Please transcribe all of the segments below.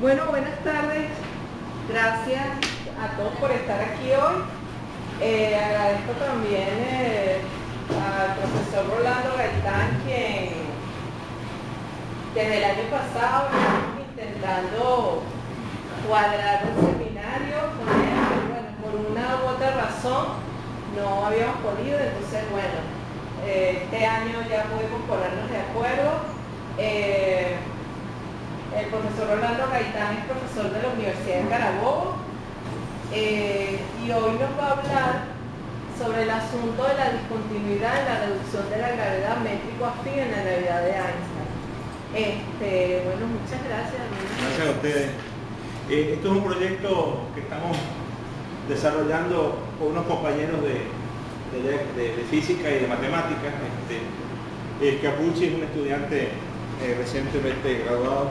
Bueno, buenas tardes. Gracias a todos por estar aquí hoy. Agradezco también al profesor Rolando Gaitán, quien desde el año pasado estamos intentando cuadrar un seminario con él, pero bueno, por una u otra razón no habíamos podido, entonces bueno, este año ya pudimos ponernos de acuerdo. El profesor Rolando Gaitán es profesor de la Universidad de Carabobo y hoy nos va a hablar sobre el asunto de la discontinuidad en la reducción de la gravedad métrico-afín en la gravedad de Einstein. Bueno, muchas gracias. Gracias a ustedes. Esto es un proyecto que estamos desarrollando con unos compañeros de física y de matemáticas. Capucci es un estudiante recientemente graduado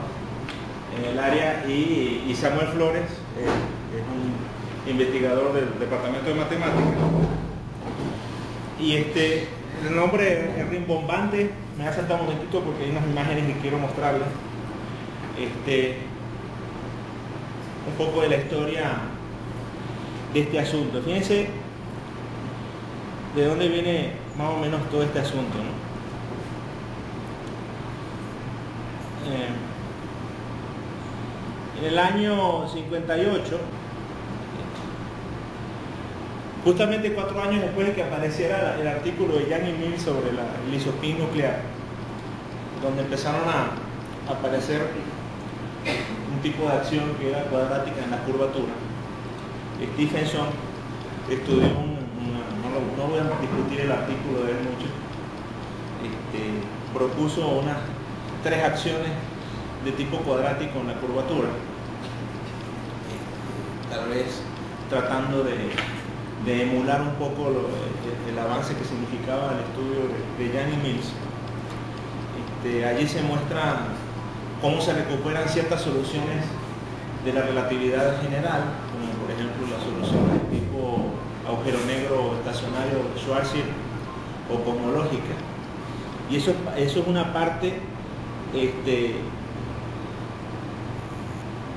en el área y Samuel Flores es un investigador del departamento de matemáticas. Y el nombre es rimbombante. Me ha saltado un momentito porque hay unas imágenes que quiero mostrarles. Un poco de la historia de este asunto. Fíjense de dónde viene más o menos todo este asunto, ¿no? En el año 58, justamente 4 años después de que apareciera el artículo de Yang y Mills sobre el isopin nuclear, donde empezaron a aparecer un tipo de acción que era cuadrática en la curvatura, Stephenson estudió no voy a discutir el artículo de él mucho, propuso unas 3 acciones de tipo cuadrático en la curvatura, tal vez tratando de emular un poco el avance que significaba el estudio de Yang y Mills. Allí se muestra cómo se recuperan ciertas soluciones de la relatividad general, como por ejemplo las soluciones de tipo agujero negro estacionario Schwarzschild o cosmológica. Y eso es una parte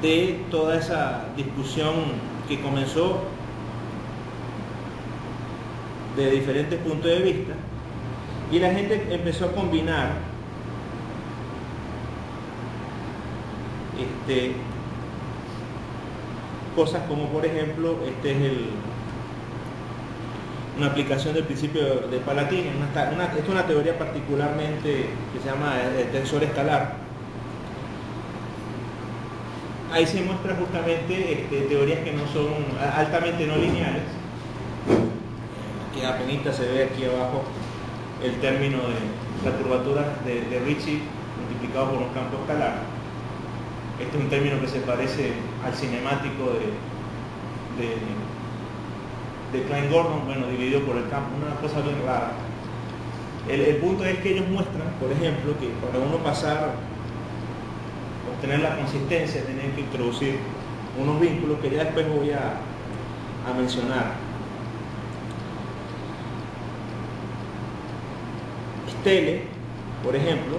de toda esa discusión que comenzó de diferentes puntos de vista, y la gente empezó a combinar cosas como por ejemplo una aplicación del principio de Palatini. Esta es una teoría particularmente que se llama el tensor escalar. Ahí se muestra justamente teorías que no son altamente no lineales. Que apenas se ve aquí abajo el término de la curvatura de Ricci multiplicado por un campo escalar. Este es un término que se parece al cinemático de Klein-Gordon, bueno, dividido por el campo, una cosa bien rara. El punto es que ellos muestran, por ejemplo, que para uno obtener la consistencia, tienen que introducir unos vínculos que ya después voy a mencionar. Stelle, por ejemplo,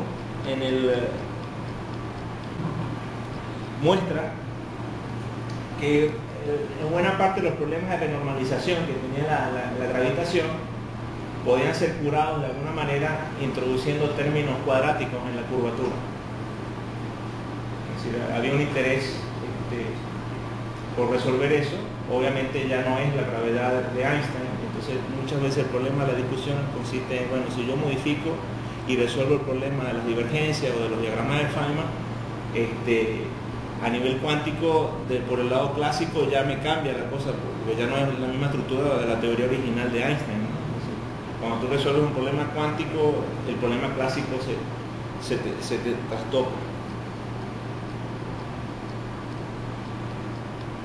muestra que en buena parte de los problemas de renormalización que tenía la gravitación podían ser curados de alguna manera introduciendo términos cuadráticos en la curvatura. Es decir, había un interés por resolver eso. Obviamente ya no es la gravedad de Einstein, entonces muchas veces el problema de la discusión consiste en, bueno, si yo modifico y resuelvo el problema de las divergencias o de los diagramas de Feynman, a nivel cuántico, por el lado clásico ya me cambia la cosa, porque ya no es la misma estructura de la teoría original de Einstein, ¿no? Entonces, cuando tú resuelves un problema cuántico, el problema clásico se te trastoca.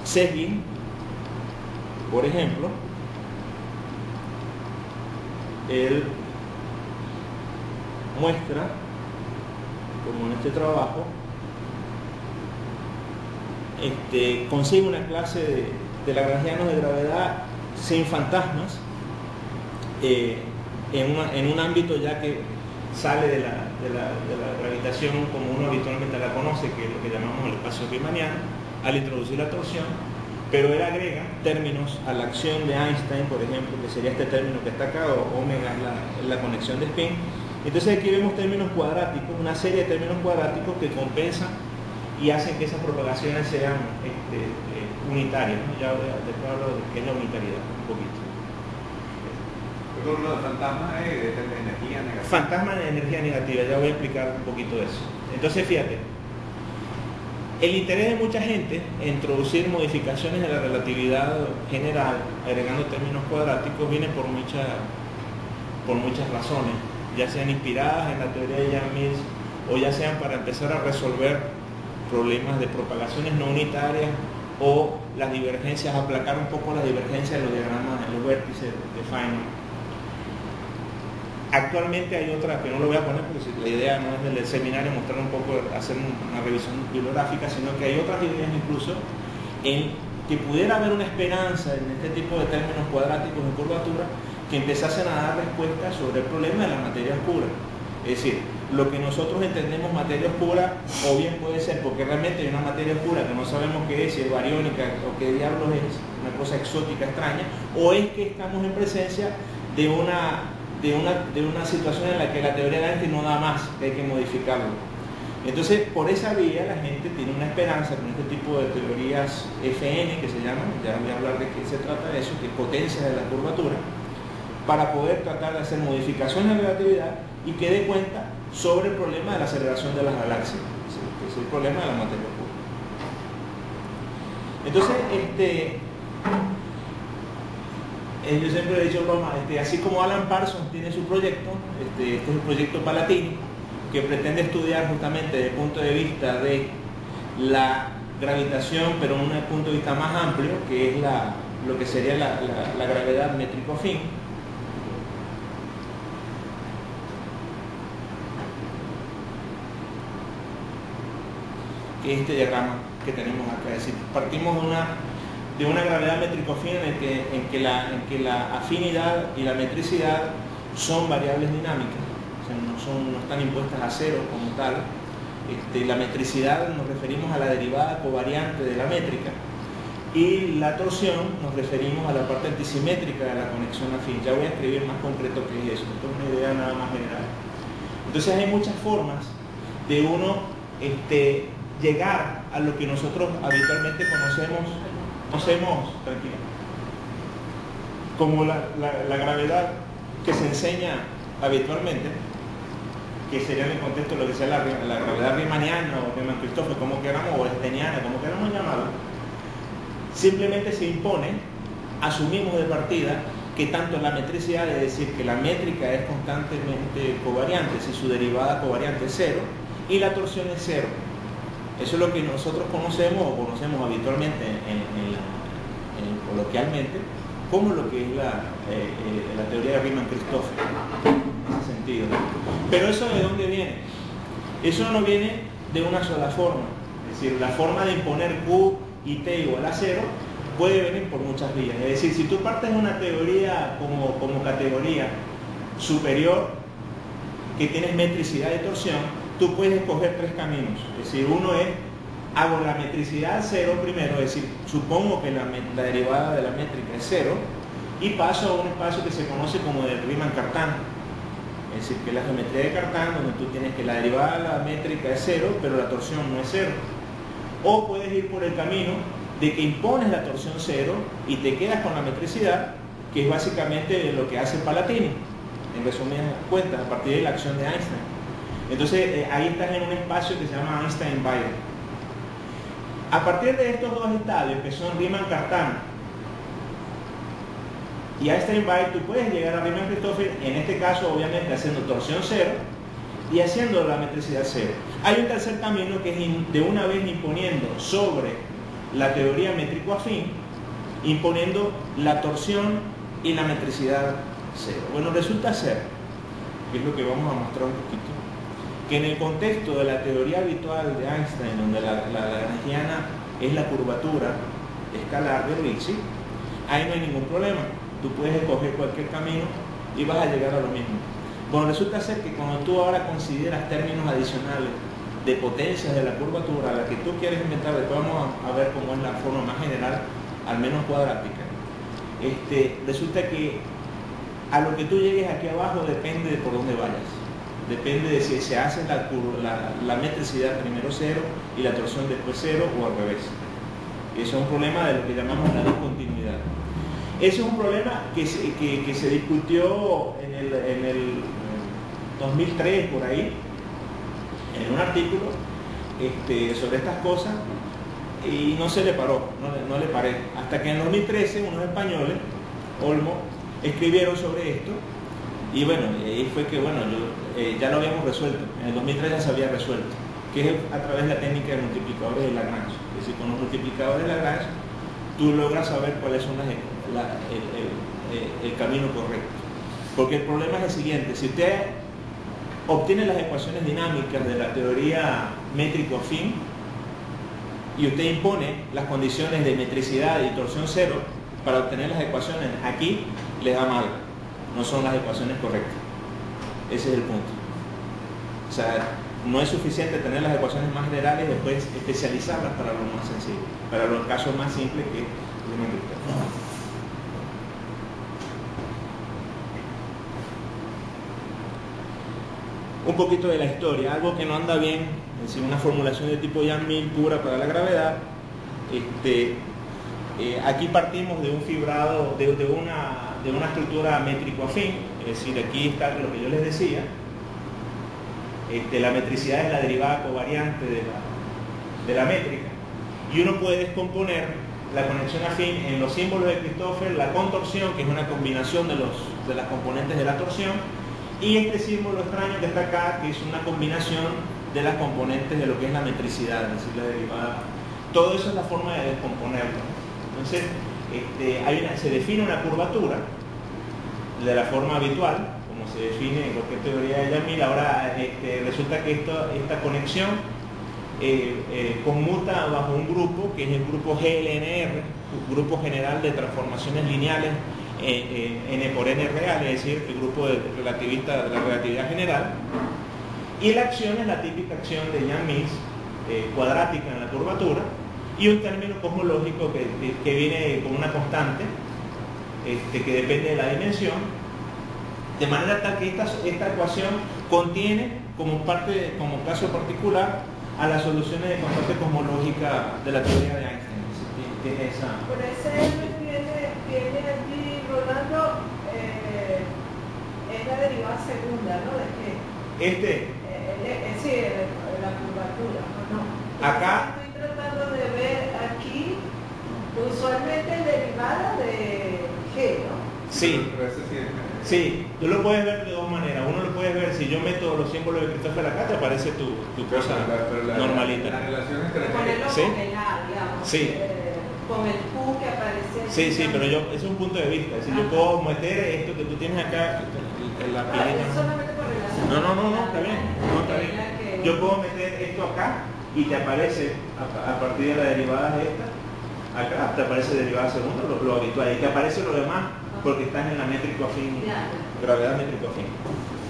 Seguin, por ejemplo, él muestra, como en este trabajo, consigue una clase de lagrangianos de gravedad sin fantasmas en un ámbito ya que sale de la gravitación como uno habitualmente la conoce, que es lo que llamamos el espacio riemanniano, al introducir la torsión, pero él agrega términos a la acción de Einstein, por ejemplo, que sería este término que está acá, o omega es la conexión de spin. Entonces aquí vemos términos cuadráticos, una serie de términos cuadráticos que compensan y hacen que esas propagaciones sean unitarias, ¿no? Ya después hablo de qué es la unitariedad un poquito. Pero lo de fantasma es de energía negativa. Fantasma de energía negativa, ya voy a explicar un poquito de eso. Entonces fíjate, el interés de mucha gente en introducir modificaciones de la relatividad general, agregando términos cuadráticos, viene por muchas razones, ya sean inspiradas en la teoría de Jan Mills o ya sean para empezar a resolver problemas de propagaciones no unitarias o las divergencias, aplacar un poco las divergencias de los diagramas, en los vértices de Feynman. Actualmente hay otra que no lo voy a poner porque la idea no es del seminario mostrar un poco, hacer una revisión bibliográfica, sino que hay otras ideas incluso en que pudiera haber una esperanza en este tipo de términos cuadráticos en curvatura que empezasen a dar respuestas sobre el problema de la materia oscura. Es decir, lo que nosotros entendemos materia oscura, o bien puede ser porque realmente hay una materia oscura que no sabemos qué es, si es bariónica o qué diablos es, una cosa exótica, extraña, o es que estamos en presencia de una situación en la que la teoría de Einstein no da más, que hay que modificarlo. Entonces, por esa vía la gente tiene una esperanza con este tipo de teorías FN, que se llaman, ya voy a hablar de qué se trata de eso, que es potencias de la curvatura, para poder tratar de hacer modificaciones de relatividad y que dé cuenta sobre el problema de la aceleración de las galaxias, que es el problema de la materia oscura. Entonces, yo siempre he dicho broma, así como Alan Parsons tiene su proyecto, este es el proyecto Palatini, que pretende estudiar justamente desde el punto de vista de la gravitación, pero en un punto de vista más amplio, que es lo que sería la gravedad métrico-afín. Que es este diagrama que tenemos acá. Es decir, partimos de una gravedad métrico-afín en que la afinidad y la metricidad son variables dinámicas, o sea, no están impuestas a cero como tal. La metricidad nos referimos a la derivada covariante de la métrica y la torsión nos referimos a la parte antisimétrica de la conexión afín. Ya voy a escribir más concreto qué es eso, esto es una idea nada más general. Entonces hay muchas formas de uno llegar a lo que nosotros habitualmente conocemos tranquilo, como la gravedad que se enseña habitualmente, que sería en el contexto de lo que sea la gravedad riemanniana o Riemann-Christophe, como queramos, o esteniana, como queramos llamarlo. Simplemente se impone, asumimos de partida que tanto la metricidad, es decir, que la métrica es constantemente covariante, si su derivada covariante es cero, y la torsión es cero. Eso es lo que nosotros conocemos o conocemos habitualmente coloquialmente como lo que es la teoría de Riemann-Christophe, en ese sentido. Pero ¿eso de dónde viene? Eso no viene de una sola forma. Es decir, la forma de imponer Q y T igual a cero puede venir por muchas vías. Es decir, si tú partes de una teoría como categoría superior, que tienes metricidad y torsión, tú puedes escoger tres caminos. Es decir, uno es, hago la metricidad cero primero, es decir, supongo que la derivada de la métrica es cero, y paso a un espacio que se conoce como de Riemann-Cartan. Es decir, que la geometría de Cartan, donde tú tienes que la derivada de la métrica es cero, pero la torsión no es cero. O puedes ir por el camino de que impones la torsión cero y te quedas con la metricidad, que es básicamente lo que hace Palatini, en resumidas cuentas, a partir de la acción de Einstein. Entonces ahí estás en un espacio que se llama Einstein-Bayer. A partir de estos dos estadios, que son Riemann-Cartan y Einstein-Bayer, tú puedes llegar a Riemann-Christophe, en este caso obviamente haciendo torsión cero y haciendo la metricidad cero. Hay un tercer camino que es de una vez imponiendo sobre la teoría métrico-afín, imponiendo la torsión y la metricidad cero. Bueno, resulta ser, que es lo que vamos a mostrar un poquito, que en el contexto de la teoría habitual de Einstein, donde la lagrangiana es la curvatura escalar de Ricci, ahí no hay ningún problema. Tú puedes escoger cualquier camino y vas a llegar a lo mismo. Bueno, resulta ser que cuando tú ahora consideras términos adicionales de potencias de la curvatura, la que tú quieres inventar, después vamos a ver cómo es la forma más general, al menos cuadrática, resulta que a lo que tú llegues aquí abajo depende de por dónde vayas. Depende de si se hace la metricidad primero cero y la torsión después cero o al revés. Y eso es un problema de lo que llamamos la discontinuidad. Ese es un problema que se discutió en el 2003 por ahí, en un artículo sobre estas cosas, y no se le paró, no le paré. Hasta que en 2013 unos españoles, Olmo, escribieron sobre esto, y bueno, ahí fue que bueno, ya lo habíamos resuelto. En el 2003 ya se había resuelto, que es a través de la técnica de multiplicadores de Lagrange. Es decir, con los multiplicadores de Lagrange tú logras saber cuáles son el camino correcto. Porque el problema es el siguiente: si usted obtiene las ecuaciones dinámicas de la teoría métrico-affín y usted impone las condiciones de metricidad y torsión cero para obtener las ecuaciones aquí, le da mal, no son las ecuaciones correctas. Ese es el punto. O sea, no es suficiente tener las ecuaciones más generales y después especializarlas para lo más sencillo, para los casos más simples que es un poquito de la historia, algo que no anda bien, es decir, una formulación de tipo Yang-Mills pura para la gravedad. Aquí partimos de un fibrado, de una estructura métrico-afín, es decir, aquí está lo que yo les decía. La metricidad es la derivada covariante de la métrica, y uno puede descomponer la conexión afín en los símbolos de Christoffel, la contorsión, que es una combinación de las componentes de la torsión, y este símbolo extraño que está acá, que es una combinación de las componentes de lo que es la metricidad, es decir, la derivada. Todo eso es la forma de descomponerlo. Entonces, se define una curvatura de la forma habitual, como se define en cualquier teoría de Yang-Mills. Ahora resulta que esta conexión conmuta bajo un grupo, que es el grupo GLNR, Grupo General de Transformaciones Lineales N por N real, es decir, el grupo relativista de la relatividad general. Y la acción es la típica acción de Yang-Mills, cuadrática en la curvatura, y un término cosmológico que viene con una constante que depende de la dimensión, de manera tal que esta ecuación contiene como caso particular a las soluciones de constante cosmológica de la teoría de Einstein. Tiene esa... Por ese viene allí, Rolando, es la derivada segunda, ¿no? ¿De qué? Sí, la curvatura, ¿no? Acá... Estoy tratando de ver aquí, usualmente derivada de G, ¿no? Sí. Pero ese sí es... Sí, tú lo puedes ver de dos maneras. Uno lo puedes ver, si yo meto los símbolos de Christoffel acá, te aparece tu cosa normalita. La relación entre... Ponerlo ¿Sí? con el A, digamos. Sí. Con el Q que aparece. Sí, pero ese es un punto de vista. Si yo puedo meter esto que tú tienes acá, la pileta. Es solamente por relación. No, está bien. No, está bien. Yo puedo meter esto acá y te aparece, a partir de la derivada de esta, acá te aparece derivada segunda, lo habitual. Y te aparece lo demás porque están en la métrico-afín, gravedad métrico-afín.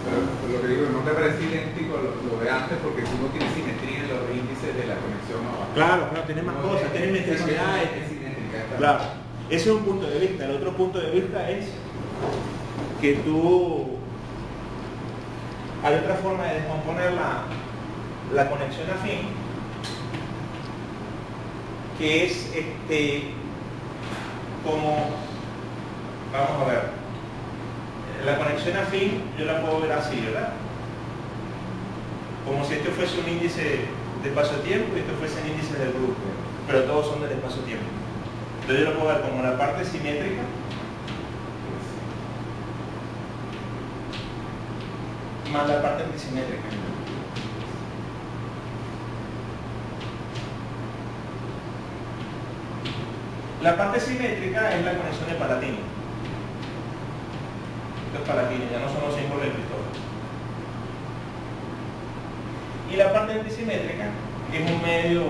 Pero lo que digo, no te parece idéntico lo de antes, porque tú no tienes simetría en los índices de la conexión abajo. Claro, tienes más cosas, tienes metricidad. Claro, ese es un punto de vista. El otro punto de vista es que hay otra forma de descomponer la conexión afín, que es como, vamos a ver, la conexión afín yo la puedo ver así, ¿verdad? Como si esto fuese un índice de espacio-tiempo y esto fuese un índice del grupo, pero todos son del espacio-tiempo. Entonces yo lo puedo ver como la parte simétrica más la parte antisimétrica. La parte simétrica es la conexión de Palatini. Esto es Palatini, ya no son los símbolos de Christoffel. Y la parte antisimétrica es un medio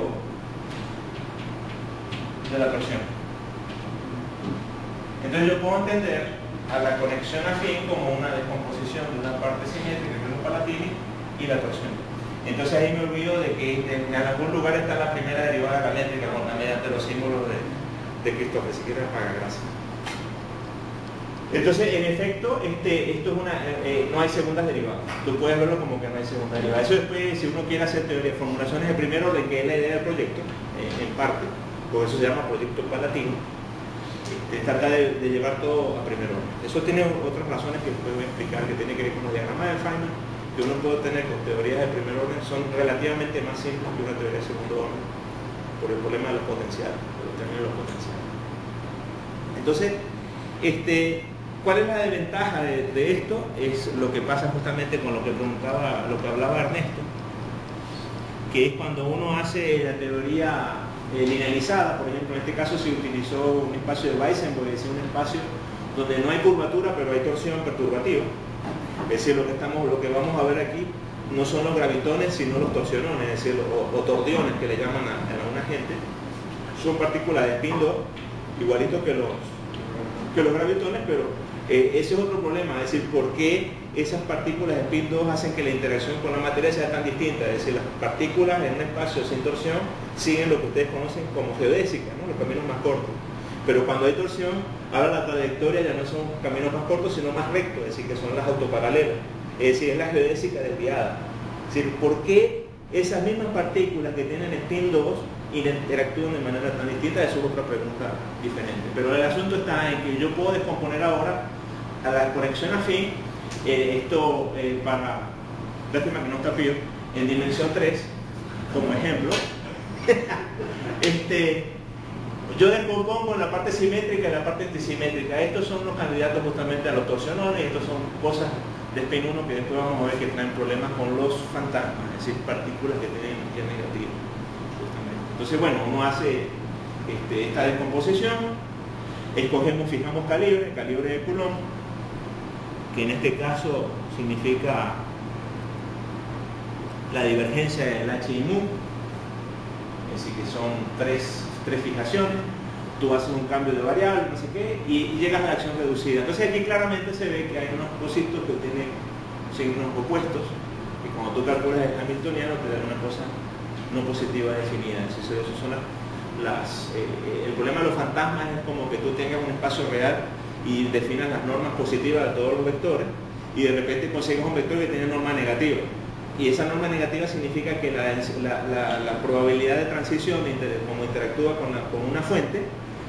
de la torsión. Entonces yo puedo entender a la conexión afín como una descomposición de una parte simétrica, que es los palatini, y la torsión. Entonces ahí me olvido de que en algún lugar está la primera derivada galéntrica mediante los símbolos de Christoffel, si quieres apagar, gracias. Entonces, en efecto, esto es no hay segundas derivadas. Tú puedes verlo como que no hay segundas derivadas. Eso después, si uno quiere hacer teoría, formulaciones de primero de qué es la idea del proyecto, en parte, por eso se llama proyecto palatino, trata de llevar todo a primer orden. Eso tiene otras razones que puedo explicar, que tiene que ver con los diagramas de Feynman, que uno puede tener con teorías de primer orden, son relativamente más simples que una teoría de segundo orden, por el problema de los potenciales, por el término de los potenciales. Entonces, ¿cuál es la desventaja de esto? Es lo que pasa justamente con lo que hablaba Ernesto, que es cuando uno hace la teoría linealizada. Por ejemplo, en este caso se utilizó un espacio de Weissenberg, es decir, un espacio donde no hay curvatura pero hay torsión perturbativa. Es decir, lo que vamos a ver aquí no son los gravitones sino los torsionones, es decir, o tordiones que le llaman a una gente. Son partículas de spin 2 igualitos que los gravitones, pero ese es otro problema, es decir, ¿por qué esas partículas de spin 2 hacen que la interacción con la materia sea tan distinta? Es decir, las partículas en un espacio sin torsión siguen lo que ustedes conocen como geodésicas, ¿no? Los caminos más cortos. Pero cuando hay torsión, ahora la trayectoria ya no son caminos más cortos, sino más rectos, es decir, que son las autoparalelas. Es decir, es la geodésica desviada. Es decir, ¿por qué esas mismas partículas que tienen spin 2 interactúan de manera tan distinta? Eso es otra pregunta diferente. Pero el asunto está en que yo puedo descomponer ahora a la conexión afín, para, lástima que no está Pío, en dimensión 3, como ejemplo. Yo descompongo en la parte simétrica y en la parte antisimétrica. Estos son los candidatos justamente a los torsionones, y estos son cosas de spin 1 que después vamos a ver que traen problemas con los fantasmas, es decir, partículas que tienen energía negativa. Entonces, bueno, uno hace esta descomposición, fijamos calibre de Coulomb, que en este caso significa la divergencia del H y mu, es decir, que son tres fijaciones. Tú haces un cambio de variable, no sé qué, y llegas a la acción reducida. Entonces aquí claramente se ve que hay unos cositos que tienen signos opuestos, y cuando tú calculas el hamiltoniano te dan una cosa no positiva definida. Entonces, eso son el problema de los fantasmas es como que tú tengas un espacio real y definas las normas positivas de todos los vectores, y de repente consigues un vector que tiene norma negativa. Y esa norma negativa significa que la probabilidad de transición, como interactúa con una fuente,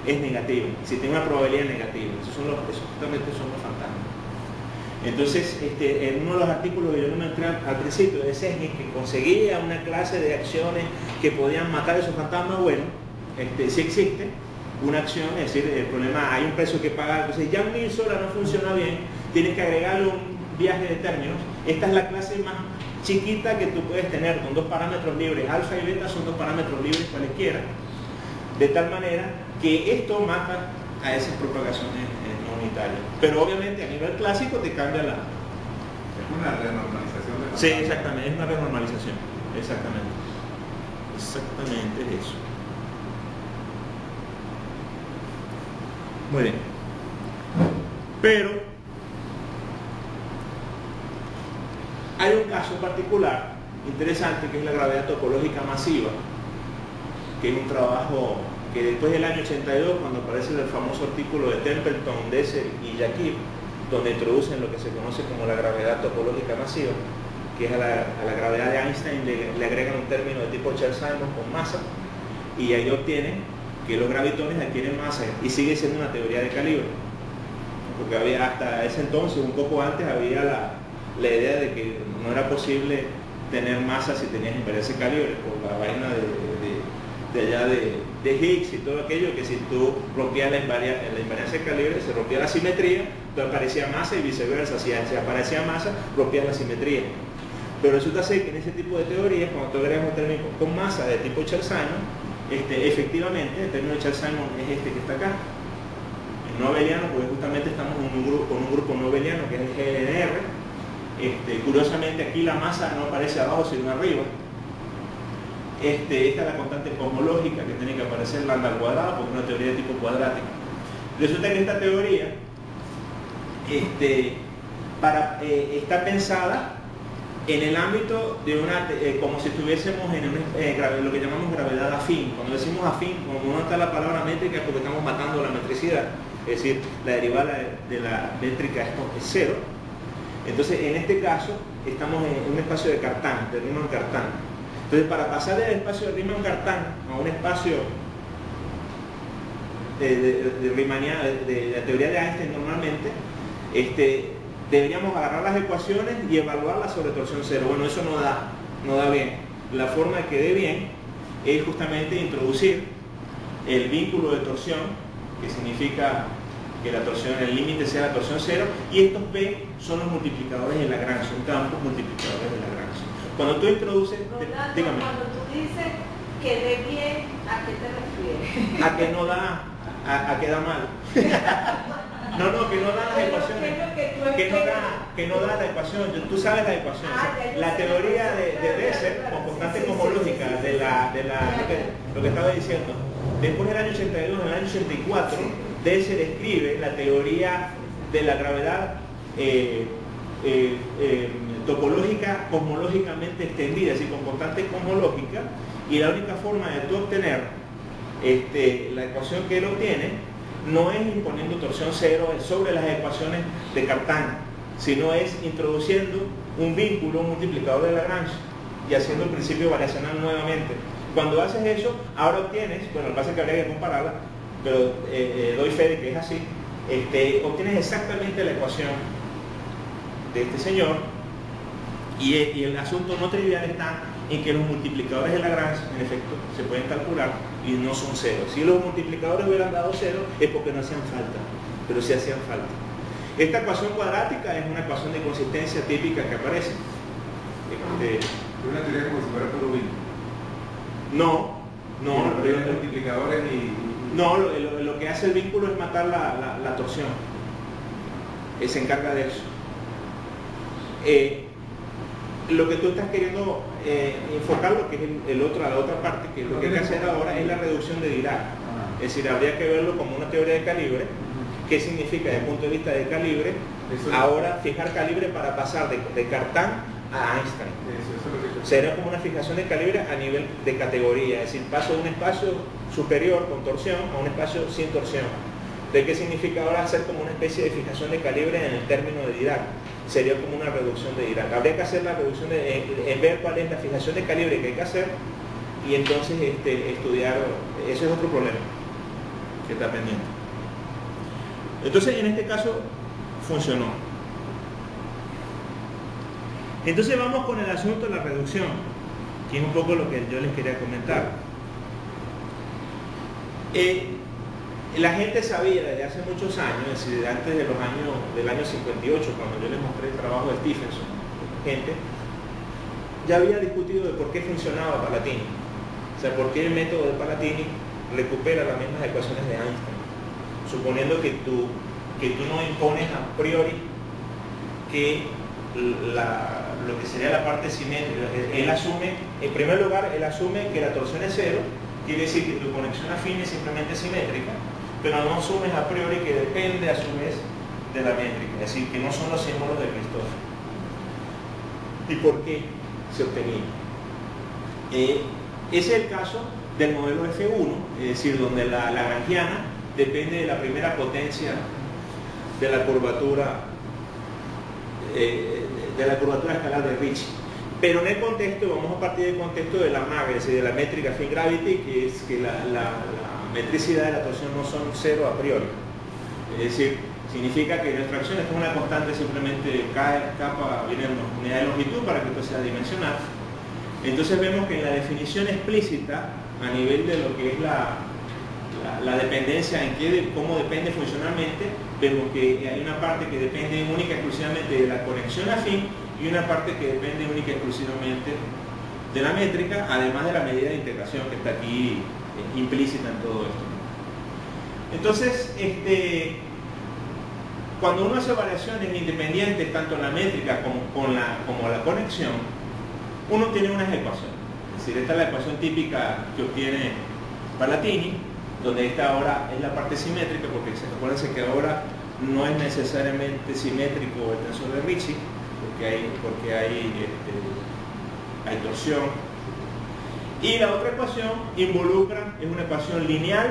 es negativa. Si tiene una probabilidad negativa, esos justamente son los fantasmas. Entonces, en uno de los artículos que yo no me entré al principio de Sengi, que conseguía una clase de acciones que podían matar esos fantasmas, bueno, sí existe una acción, es decir, el problema, hay un precio que pagar. Entonces, ya un mil sola no funciona bien, tienes que agregarle un viaje de términos. Esta es la clase más chiquita que tú puedes tener, con dos parámetros libres, alfa y beta son dos parámetros libres cualesquiera, de tal manera que esto mata a esas propagaciones no unitarias. Pero obviamente a nivel clásico te cambia la... Es una renormalización de la... Sí, exactamente, es una renormalización, exactamente. Exactamente es eso. Muy bien. Pero hay un caso particular interesante que es la gravedad topológica masiva, que es un trabajo que después del año 82, cuando aparece el famoso artículo de Templeton, Desser y Yakir, donde introducen lo que se conoce como la gravedad topológica masiva, que es a la gravedad de Einstein le agregan un término de tipo Chern-Simons con masa, y ahí obtienen que los gravitones adquieren masa, y sigue siendo una teoría de calibre, porque había hasta ese entonces, un poco antes, había la idea de que no era posible tener masa si tenías invariancia de calibre, por la vaina de allá de Higgs y todo aquello, que si tú rompías la invariancia de calibre, se rompía la simetría, entonces aparecía masa, y viceversa, si aparecía masa, rompías la simetría. Pero resulta ser que en ese tipo de teorías, cuando tú agregas un término con masa de tipo Chern-Simons, efectivamente el término de Chern-Simons es este que está acá, el no abeliano, porque justamente estamos con un grupo no abeliano que es el GNR. Curiosamente aquí la masa no aparece abajo sino arriba. Esta es la constante cosmológica que tiene que aparecer lambda al cuadrado, porque es una teoría de tipo cuadrático. Resulta que esta teoría está pensada en el ámbito de una, como si estuviésemos en lo que llamamos gravedad afín. Cuando decimos afín, como no está la palabra métrica, es porque estamos matando la metricidad, es decir, la derivada de la métrica es cero. Entonces, en este caso, estamos en un espacio de Cartan, de Riemann-Cartan. Entonces, para pasar del espacio de Riemann-Cartan a un espacio de la teoría de Einstein normalmente, deberíamos agarrar las ecuaciones y evaluarlas sobre torsión cero. Bueno, eso no da bien. La forma de que dé bien es justamente introducir el vínculo de torsión, que significa que la torsión, el límite sea la torsión cero, y estos B son los multiplicadores de Lagrange, son campos multiplicadores de Lagrange. Cuando tú introduces, dígame. Cuando tú dices que dé bien, ¿a qué te refieres? A que no da, a que da mal. No, que no da las ecuaciones. Que no da la ecuación. Tú sabes la ecuación. La teoría de Dresser, con constante cosmológica, lo que estaba diciendo. Después del año 82, en el año 84, Dresser escribe la teoría de la gravedad topológica cosmológicamente extendida, es decir, con constante cosmológica, y la única forma de tú obtener la ecuación que él obtiene no es imponiendo torsión cero sobre las ecuaciones de Cartan, sino es introduciendo un vínculo, un multiplicador de Lagrange y haciendo el principio variacional nuevamente. Cuando haces eso, ahora obtienes, bueno, lo que pasa es que habría que compararla, pero doy fe de que es así, obtienes exactamente la ecuación de este señor, y el asunto no trivial está en que los multiplicadores de Lagrange, en efecto, se pueden calcular y no son cero. Si los multiplicadores hubieran dado cero, es porque no hacían falta, pero sí hacían falta. Esta ecuación cuadrática es una ecuación de consistencia típica que aparece. Es una teoría como si fuera puro vínculo. No, los multiplicadores no, lo que hace el vínculo es matar la torsión. Se encarga de eso. Lo que tú estás queriendo enfocar, lo que es la otra parte, que lo que hay que hacer ahora es la reducción de Dirac. Es decir, habría que verlo como una teoría de calibre. ¿Qué significa desde el punto de vista de calibre? Ahora fijar calibre para pasar de Cartan a Einstein. Sería como una fijación de calibre a nivel de categoría, es decir, paso de un espacio superior con torsión a un espacio sin torsión. ¿De qué significa ahora hacer como una especie de fijación de calibre en el término de Dirac? Sería como una reducción de Dirac. Habría que hacer la reducción en ver cuál es la fijación de calibre que hay que hacer, y entonces estudiar. Ese es otro problema que está pendiente. Entonces, en este caso funcionó. Entonces vamos con el asunto de la reducción, que es un poco lo que yo les quería comentar. La gente sabía desde hace muchos años, es decir, antes del año 58, cuando yo les mostré el trabajo de Stephenson, gente ya había discutido de por qué funcionaba Palatini, o sea, por qué el método de Palatini recupera las mismas ecuaciones de Einstein, suponiendo que tú no impones a priori que lo que sería la parte simétrica. Él asume, en primer lugar, él asume que la torsión es cero, quiere decir que tu conexión afín es simplemente simétrica, pero no asumes a priori que depende a su vez de la métrica, es decir, que no son los símbolos de Christophe. ¿Y por qué se obtenía? Ese es el caso del modelo F1, es decir, donde la lagrangiana depende de la primera potencia de la curvatura escalar de Ricci. Pero en el contexto, vamos a partir del contexto de la MAG, es decir, de la métrica Free Gravity, que es que la metricidad de la torsión no son cero a priori. Es decir, significa que nuestra acción es una constante, simplemente capa, viene en unidad de longitud para que esto sea dimensional. Entonces vemos que en la definición explícita, a nivel de lo que es la dependencia, cómo depende funcionalmente, vemos que hay una parte que depende única y exclusivamente de la conexión afín y una parte que depende única y exclusivamente de la métrica, además de la medida de integración que está aquí implícita en todo esto. Entonces, cuando uno hace variaciones independientes tanto en la métrica como la conexión, uno tiene unas ecuaciones. Es decir, esta es la ecuación típica que obtiene Palatini, donde esta ahora es la parte simétrica, porque acuérdense que ahora no es necesariamente simétrico el tensor de Ricci, porque hay torsión. Y la otra ecuación involucra, es una ecuación lineal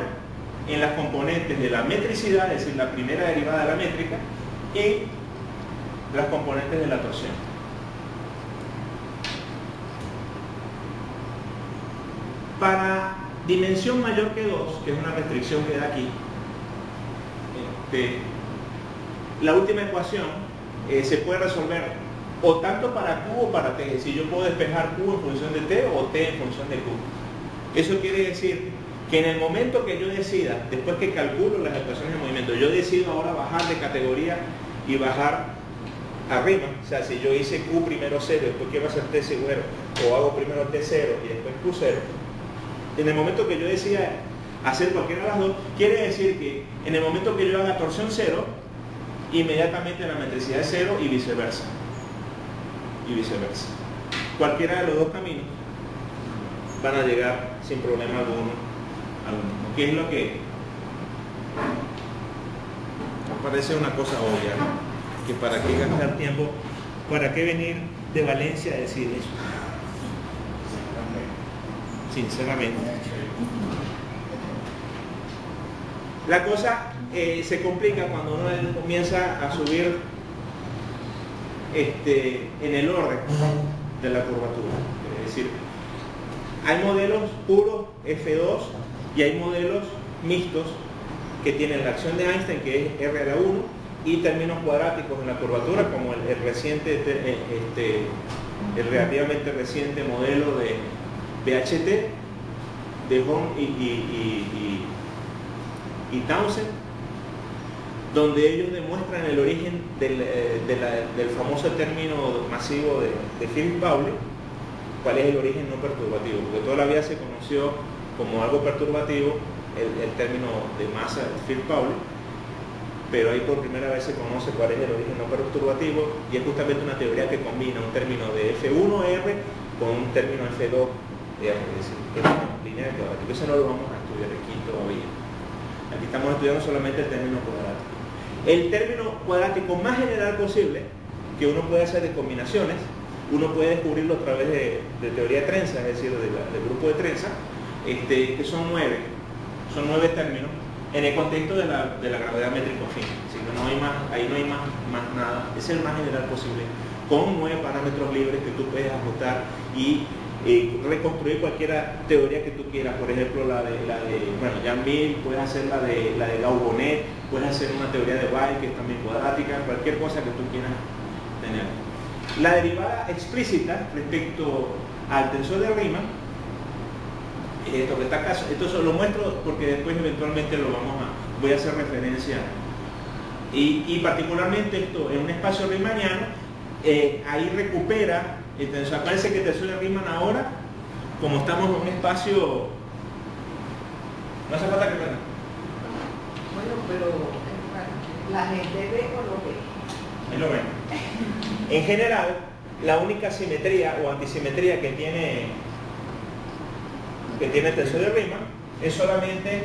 en las componentes de la metricidad, es decir, la primera derivada de la métrica, y las componentes de la torsión. Para dimensión mayor que 2, que es una restricción que da aquí, la última ecuación se puede resolver o tanto para Q o para T, es decir, yo puedo despejar Q en función de T o T en función de Q. Eso quiere decir que en el momento que yo decida, después que calculo las ecuaciones de movimiento, yo decido ahora bajar de categoría y bajar arriba, o sea, si yo hice Q primero 0, después quiero hacer T 0, o hago primero T 0 y después Q 0, en el momento que yo decida hacer cualquiera de las dos, quiere decir que en el momento que yo haga torsión 0, inmediatamente la metricidad es 0 y viceversa. Cualquiera de los dos caminos van a llegar sin problema alguno. ¿Qué es lo que parece una cosa obvia, ¿no? Que para qué gastar tiempo, para qué venir de Valencia a decir eso? Sinceramente. La cosa se complica cuando uno comienza a subir en el orden de la curvatura. Es decir, hay modelos puros F2 y hay modelos mixtos que tienen la acción de Einstein, que es R a la 1, y términos cuadráticos en la curvatura, como el relativamente reciente modelo de BHT de Hom y Townsend, donde ellos demuestran el origen del famoso término masivo de Phillips-Pauli, cuál es el origen no perturbativo, porque toda la vida se conoció como algo perturbativo el término de masa de Phillips-Pauli, pero ahí por primera vez se conoce cuál es el origen no perturbativo, y es justamente una teoría que combina un término de F1R con un término F2, digamos, es decir, término lineal cuadrático. Eso no lo vamos a estudiar aquí todavía. Aquí estamos estudiando solamente el término cuadrático. El término cuadrático más general posible, que uno puede hacer de combinaciones, uno puede descubrirlo a través de teoría de trenza, es decir, del grupo de trenza, que son 9 términos en el contexto de la gravedad métrica fina. Así que ahí no hay más nada, es el más general posible, con 9 parámetros libres que tú puedes ajustar y reconstruir cualquier teoría que tú quieras. Por ejemplo, Jean-Mil, puedes hacer la de Gauss-Bonnet, puedes hacer una teoría de Weil que es también cuadrática, cualquier cosa que tú quieras tener. La derivada explícita respecto al tensor de Riemann, esto lo muestro porque después eventualmente voy a hacer referencia, y particularmente esto en un espacio riemanniano, ahí recupera el tensor. Acuérdense que el tensor de Riemann ahora, como estamos en un espacio, no hace falta que vean. Bueno, pero la gente ve o no ve. Ahí lo ven. En general, la única simetría o antisimetría que tiene el tensor de Riemann es solamente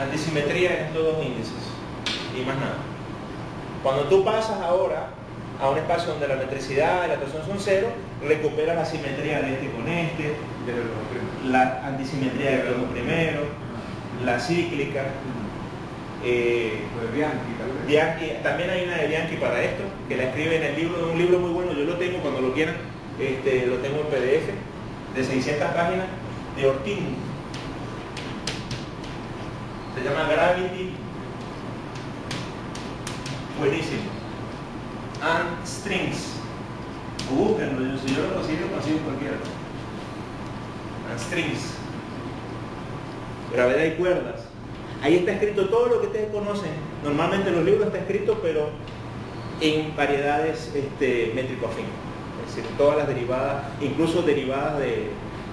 antisimetría en estos dos índices y más nada. Cuando tú pasas ahora a un espacio donde la metricidad y la torsión son 0, recuperas la simetría de este con este, la antisimetría de los dos primeros, la cíclica. Bianchi, también hay una de Bianchi para esto, que la escribe en el libro, un libro muy bueno, yo lo tengo cuando lo quieran, lo tengo en PDF, de 600 páginas, de Ortin. Se llama Gravity, buenísimo. And Strings, búsquenlo, si yo lo consigo cualquiera. And Strings, gravedad y cuerdas. Ahí está escrito todo lo que ustedes conocen. Normalmente en los libros está escrito, pero en variedades métrico-afín. Es decir, todas las derivadas, incluso derivadas de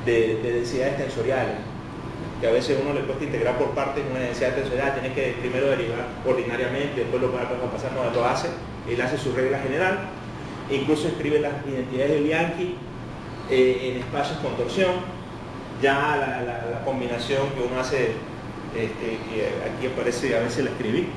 densidades tensoriales, que a veces uno le cuesta integrar por partes una densidad tensorial, tienes que primero derivar ordinariamente, después lo va a pasar, no lo hace, él hace su regla general, e incluso escribe las identidades de Bianchi en espacios con torsión. ya la combinación que uno hace, que aquí aparece, a veces la escribí.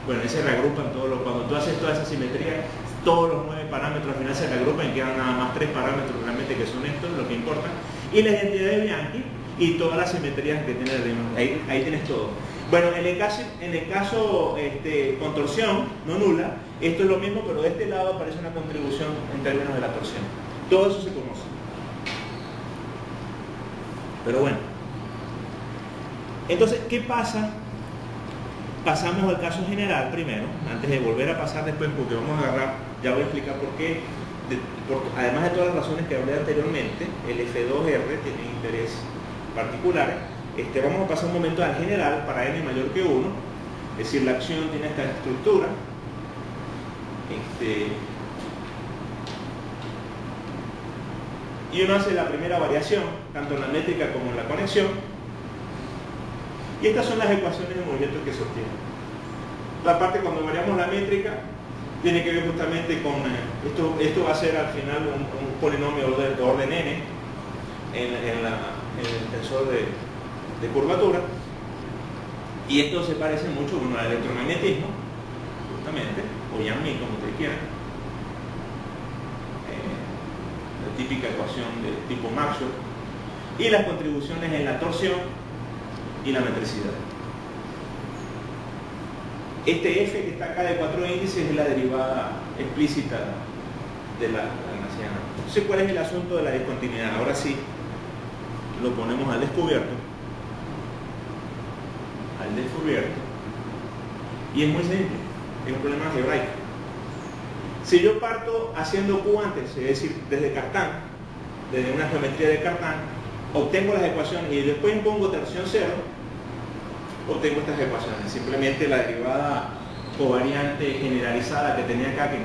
Bueno, ahí se reagrupan todos los, cuando tú haces toda esa simetría, todos los 9 parámetros al final se reagrupan y quedan nada más 3 parámetros realmente que son estos, lo que importa. Y la identidad de Bianchi y todas las simetrías que tiene el Riemann. Ahí tienes todo. Bueno, en el caso contorsión no nula, esto es lo mismo, pero de este lado aparece una contribución en términos de la torsión. Todo eso se conoce. Pero bueno. Entonces, ¿qué pasa? Pasamos al caso general primero, antes de volver a pasar después, porque vamos a agarrar, ya voy a explicar por qué, además de todas las razones que hablé anteriormente, el F2R tiene interés particulares. Vamos a pasar un momento al general para n mayor que 1, es decir, la acción tiene esta estructura. Y uno hace la primera variación, tanto en la métrica como en la conexión. Y estas son las ecuaciones de movimiento que se obtienen. La parte cuando variamos la métrica tiene que ver justamente con esto va a ser al final un polinomio de orden n en el tensor de curvatura, y esto se parece mucho con el electromagnetismo, justamente, o Yang-Mi, como ustedes quieran, la típica ecuación de tipo Maxwell, y las contribuciones en la torsión y la metricidad. Este F que está acá de 4 índices es la derivada explícita de la Lagrangiana. Entonces, ¿cuál es el asunto de la discontinuidad? Ahora sí lo ponemos al descubierto. Y es muy simple, es un problema algebraico. Si yo parto haciendo Q antes, es decir, desde Cartan, desde una geometría de Cartan, obtengo las ecuaciones y después impongo torsión cero, obtengo estas ecuaciones. Simplemente la derivada covariante generalizada que tenía acá, que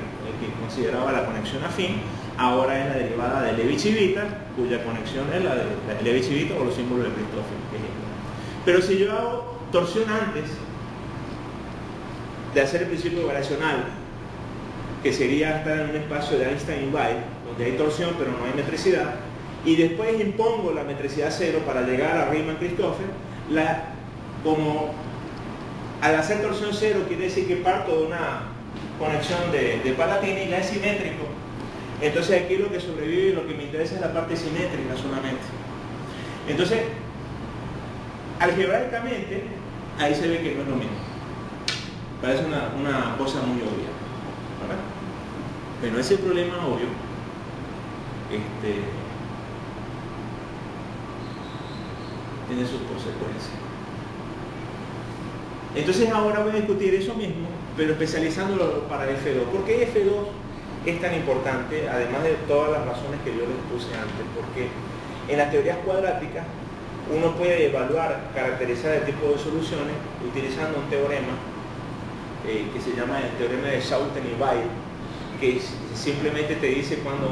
consideraba la conexión afín, ahora es la derivada de Levi-Civita, cuya conexión es la de Levi-Civita o los símbolos de Christoffel. Pero si yo hago torsión antes de hacer el principio variacional, que sería estar en un espacio de Einstein-Weil, donde hay torsión pero no hay metricidad, y después impongo la metricidad cero para llegar a Riemann-Christoffel, como al hacer torsión cero quiere decir que parto de una conexión de Palatini, ya es simétrico. Entonces aquí lo que sobrevive y lo que me interesa es la parte simétrica solamente. Entonces, algebraicamente, ahí se ve que no es lo mismo. Parece una cosa muy obvia, ¿verdad? Pero ese problema obvio, tiene sus consecuencias. Entonces ahora voy a discutir eso mismo, pero especializándolo para F2. ¿Por qué F2 es tan importante? Además de todas las razones que yo les puse antes, porque en las teorías cuadráticas uno puede evaluar, caracterizar el tipo de soluciones utilizando un teorema que se llama el teorema de Schouten y Weil, que simplemente te dice cuando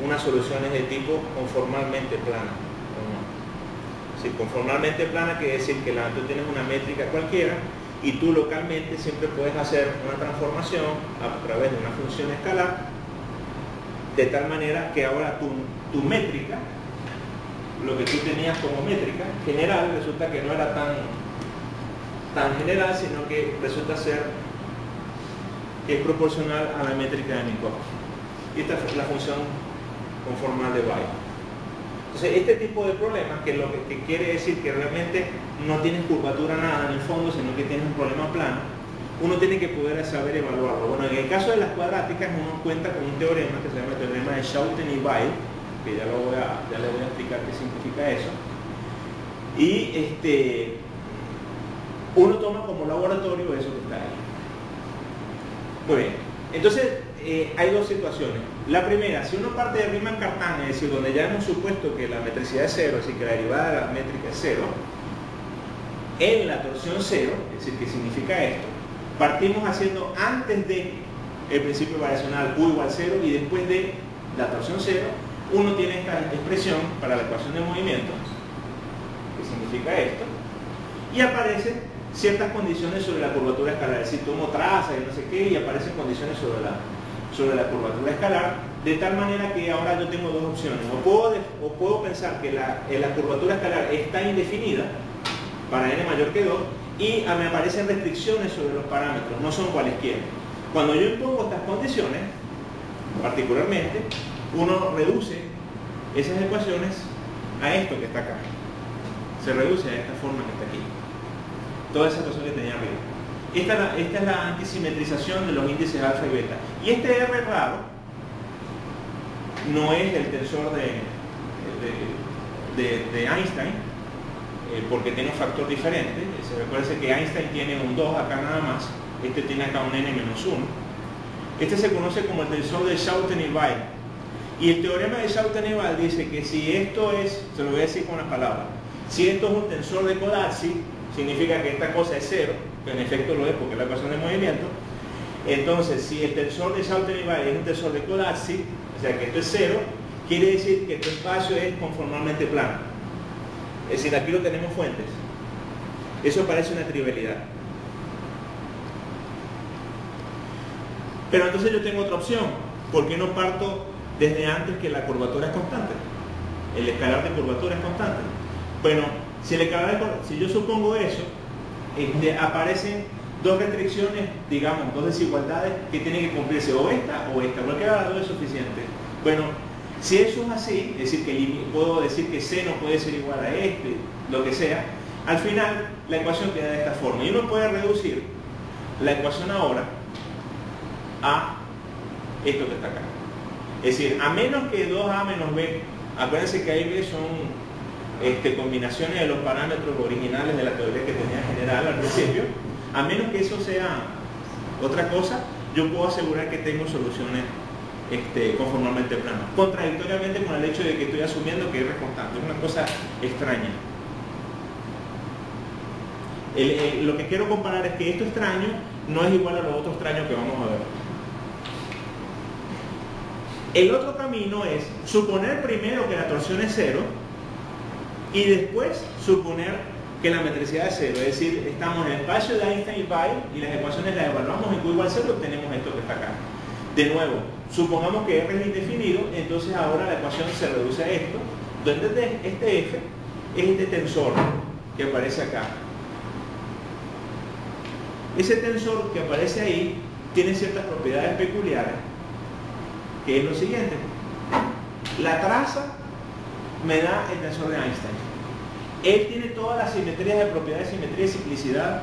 una solución es de tipo conformalmente plana. Si conformalmente plana quiere decir que tú tienes una métrica cualquiera y tú localmente siempre puedes hacer una transformación a través de una función escalar, de tal manera que ahora tu métrica, lo que tú tenías como métrica general, resulta que no era tan general, sino que resulta ser que es proporcional a la métrica de Minkowski. Y esta es la función conformal de Weil. Entonces, este tipo de problemas, que lo que quiere decir que realmente no tienes curvatura nada en el fondo, sino que tienes un problema plano, uno tiene que poder saber evaluarlo. Bueno, en el caso de las cuadráticas, uno cuenta con un teorema que se llama el teorema de Schouten y Weil, que ya le voy a explicar qué significa eso. Y uno toma como laboratorio eso que está ahí. Muy bien, entonces hay dos situaciones. La primera, si uno parte de Riemann-Cartan, es decir, donde ya hemos supuesto que la metricidad es cero, es decir, que la derivada de la métrica es cero, en la torsión cero, es decir, ¿qué significa esto? Partimos haciendo antes de el principio variacional Q igual 0 y después de la torsión cero, uno tiene esta expresión para la ecuación de movimiento, que significa esto, y aparecen ciertas condiciones sobre la curvatura escalar, es decir, tomo traza y no sé qué, y aparecen condiciones sobre la curvatura escalar, de tal manera que ahora yo tengo dos opciones. O puedo pensar que la curvatura escalar está indefinida para n mayor que 2 y me aparecen restricciones sobre los parámetros, no son cualesquiera. Cuando yo impongo estas condiciones, particularmente, uno reduce esas ecuaciones a esto que está acá. Se reduce a esta forma que está aquí. Toda esa ecuación que tenía arriba. Esta es la antisimetrización de los índices alfa y beta. Y este R raro no es el tensor de Einstein, porque tiene un factor diferente. Se recuerda que Einstein tiene un 2 acá nada más, este tiene acá un n-1. Este se conoce como el tensor de Schouten y Weil. Y el teorema de Schouten y Weil dice que si esto es, se lo voy a decir con las palabras, si esto es un tensor de Cauchy, significa que esta cosa es cero, que en efecto lo es porque es la ecuación de movimiento. Entonces, si el tensor de Schouten y Weil es un tensor de Cauchy, o sea que esto es cero, quiere decir que este espacio es conformalmente plano. Es decir, aquí no tenemos fuentes. Eso parece una trivialidad. Pero entonces yo tengo otra opción. ¿Por qué no parto desde antes que la curvatura es constante? El escalar de curvatura es constante. Bueno, si yo supongo eso, aparecen dos restricciones, digamos, dos desigualdades que tienen que cumplirse, o esta o esta. Cualquiera de las dos es suficiente. Bueno, si eso es así, es decir, que puedo decir que C no puede ser igual a este, lo que sea, al final la ecuación queda de esta forma. Y uno puede reducir la ecuación ahora a esto que está acá. Es decir, a menos que 2a menos b, acuérdense que ahí b son combinaciones de los parámetros originales de la teoría que tenía general al principio, a menos que eso sea otra cosa, yo puedo asegurar que tengo soluciones conformalmente planas, contradictoriamente con el hecho de que estoy asumiendo que R es constante. Es una cosa extraña. Lo que quiero comparar es que esto extraño no es igual a lo otro extraño que vamos a ver. El otro camino es suponer primero que la torsión es cero y después suponer que la metricidad es cero. Es decir, estamos en el espacio de Einstein y Weil y las ecuaciones las evaluamos en Q igual 0 y obtenemos esto que está acá. De nuevo, supongamos que R es indefinido, entonces ahora la ecuación se reduce a esto, donde este F es este tensor que aparece acá. Ese tensor que aparece ahí tiene ciertas propiedades peculiares, que es lo siguiente. La traza me da el tensor de Einstein. Él tiene todas las simetrías de propiedades, simetría y ciclicidad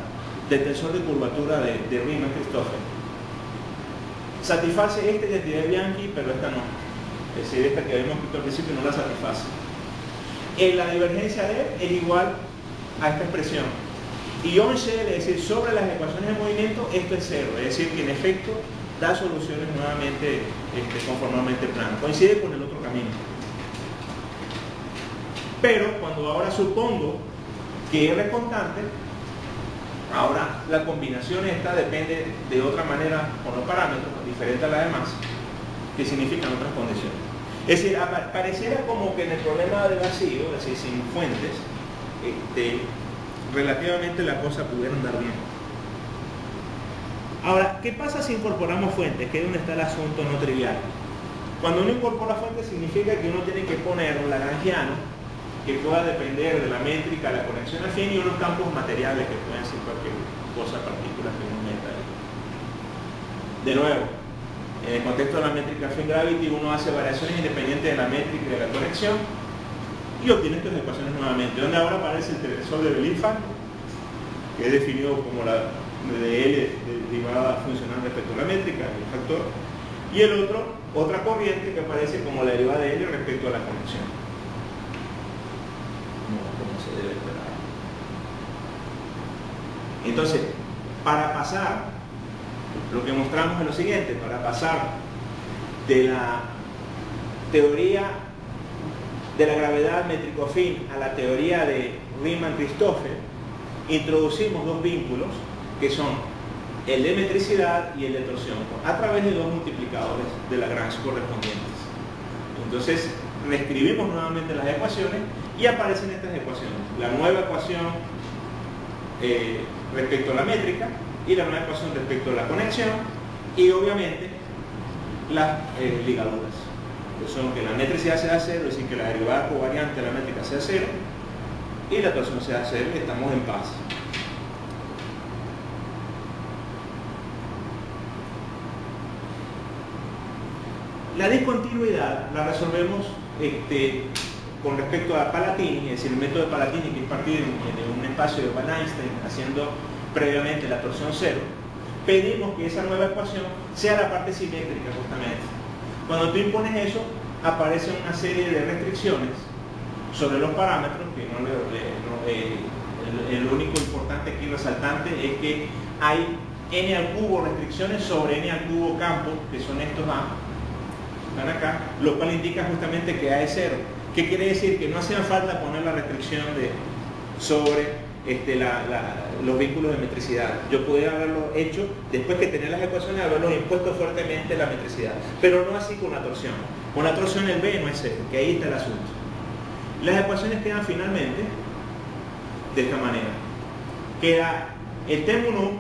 del tensor de curvatura de Riemann-Christoffel. Satisface esta identidad de Bianchi, pero esta no. Es decir, esta que habíamos visto al principio no la satisface. La divergencia de él es igual a esta expresión. Y on shell, es decir, sobre las ecuaciones de movimiento, esto es cero. Es decir, que en efecto da soluciones nuevamente conformalmente planas. Coincide con el otro camino. Pero cuando ahora supongo que R es constante, ahora la combinación esta depende de otra manera con los parámetros, diferente a la demás, que significan otras condiciones. Es decir, pareciera como que en el problema de vacío, es decir, sin fuentes, relativamente la cosa pudiera andar bien. Ahora, ¿qué pasa si incorporamos fuentes? Que es donde está el asunto no trivial. Cuando uno incorpora fuentes significa que uno tiene que poner un lagrangiano que pueda depender de la métrica, la conexión afín y unos campos materiales que pueden ser cualquier cosa, partículas que uno meta ahí. De nuevo, en el contexto de la métrica affine gravity uno hace variaciones independientes de la métrica y de la conexión y obtiene estas ecuaciones nuevamente, donde ahora aparece el tensor de Belin-Fan, que es definido como la de L derivada funcional respecto a la métrica, el factor, y el otro, otra corriente que aparece como la derivada de L respecto a la conexión. Como se debe esperar. Entonces, para pasar, lo que mostramos es lo siguiente: para pasar de la teoría de la gravedad métrico-afín a la teoría de Riemann-Christoffel, introducimos dos vínculos que son el de metricidad y el de torsión, a través de dos multiplicadores de Lagrange correspondientes. Entonces, reescribimos nuevamente las ecuaciones y aparecen estas ecuaciones. La nueva ecuación respecto a la métrica y la nueva ecuación respecto a la conexión, y obviamente las ligaduras. Que son que la metricidad sea cero, es decir, que la derivada covariante de la métrica sea cero y la torsión sea cero y estamos en paz. La discontinuidad la resolvemos con respecto a Palatini, es decir, el método de Palatini, que es partir de un espacio de Van Einstein haciendo previamente la torsión cero. Pedimos que esa nueva ecuación sea la parte simétrica justamente. Cuando tú impones eso, aparece una serie de restricciones sobre los parámetros, que el único importante aquí resaltante es que hay n al cubo restricciones sobre n al cubo campo, que son estos A, están acá, lo cual indica justamente que A es cero. ¿Qué quiere decir? Que no hacía falta poner la restricción sobre los vínculos de metricidad. Yo podría haberlo hecho después que tenía las ecuaciones, haberlos impuesto fuertemente la metricidad, pero no así con la torsión. Con la torsión el B no es cero, que ahí está el asunto. Las ecuaciones quedan finalmente de esta manera. Queda el T1,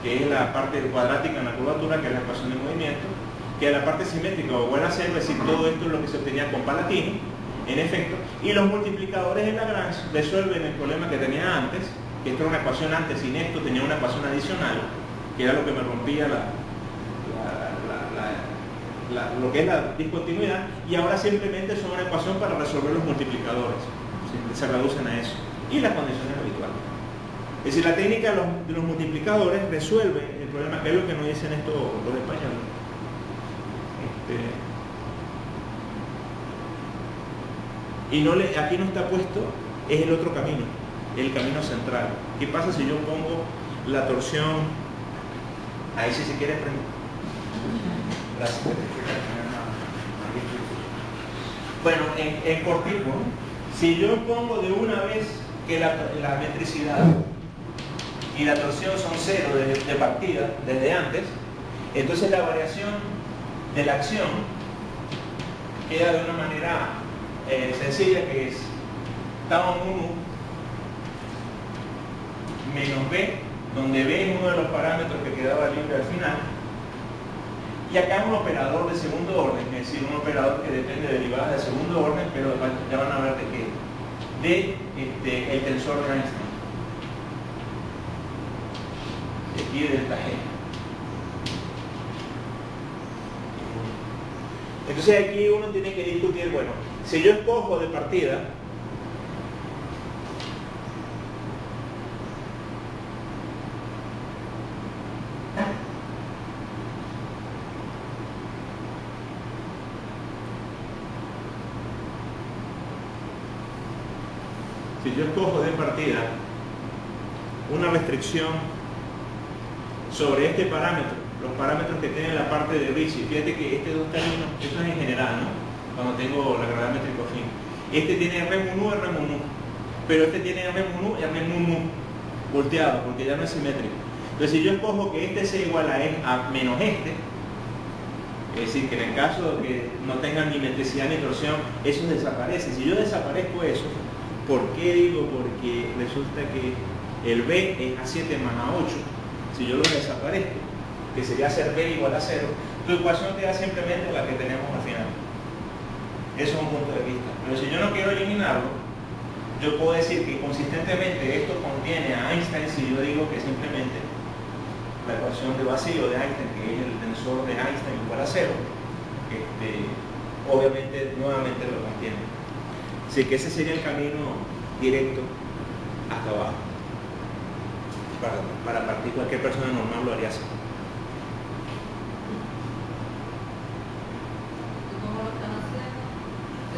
que es la parte cuadrática en la curvatura, que es la ecuación de movimiento, queda la parte simétrica o igual a cero, es decir, todo esto es lo que se obtenía con Palatini, en efecto, y los multiplicadores de Lagrange resuelven el problema que tenía antes, que esta era una ecuación antes, sin esto tenía una ecuación adicional, que era lo que me rompía lo que es la discontinuidad, y ahora simplemente son una ecuación para resolver los multiplicadores, se reducen a eso, y las condiciones habituales. Es decir, la técnica de los multiplicadores resuelve el problema, que es lo que nos dicen estos los españoles. Y aquí no está puesto, es el otro camino, el camino central. ¿Qué pasa si yo pongo la torsión? Ahí si se quiere prender. Gracias. Bueno, en cortito, si yo pongo de una vez que la metricidad y la torsión son cero de partida, desde antes, entonces la variación de la acción queda de una manera sencilla, que es tau 1 menos b, donde b es uno de los parámetros que quedaba libre al final, y acá un operador de segundo orden, es decir, un operador que depende de derivadas de segundo orden, pero ya van a ver de qué, el tensor de Einstein, aquí de delta G. Entonces aquí uno tiene que discutir, bueno, si yo escojo de partida una restricción sobre este parámetro, los parámetros que tienen la parte de Ricci, fíjate que este dos términos, esto es en general, ¿no? Cuando tengo la gravedad métrica fin. Este tiene R mu, R mu, pero este tiene R mu, R mu volteado, porque ya no es simétrico. Entonces, si yo escojo que este sea igual a menos este, es decir, que en el caso de que no tengan ni metricidad ni torsión, eso desaparece. Si yo desaparezco eso, ¿por qué digo? Porque resulta que el B es A7 más A8. Si yo lo desaparezco, que sería hacer B igual a 0, tu ecuación te da simplemente la que tenemos al final. Eso es un punto de vista. Pero si yo no quiero eliminarlo, yo puedo decir que consistentemente esto contiene a Einstein si yo digo que simplemente la ecuación de vacío de Einstein, que es el tensor de Einstein igual a 0, obviamente nuevamente lo contiene. Así que ese sería el camino directo hasta abajo. Para partir, cualquier persona normal lo haría así.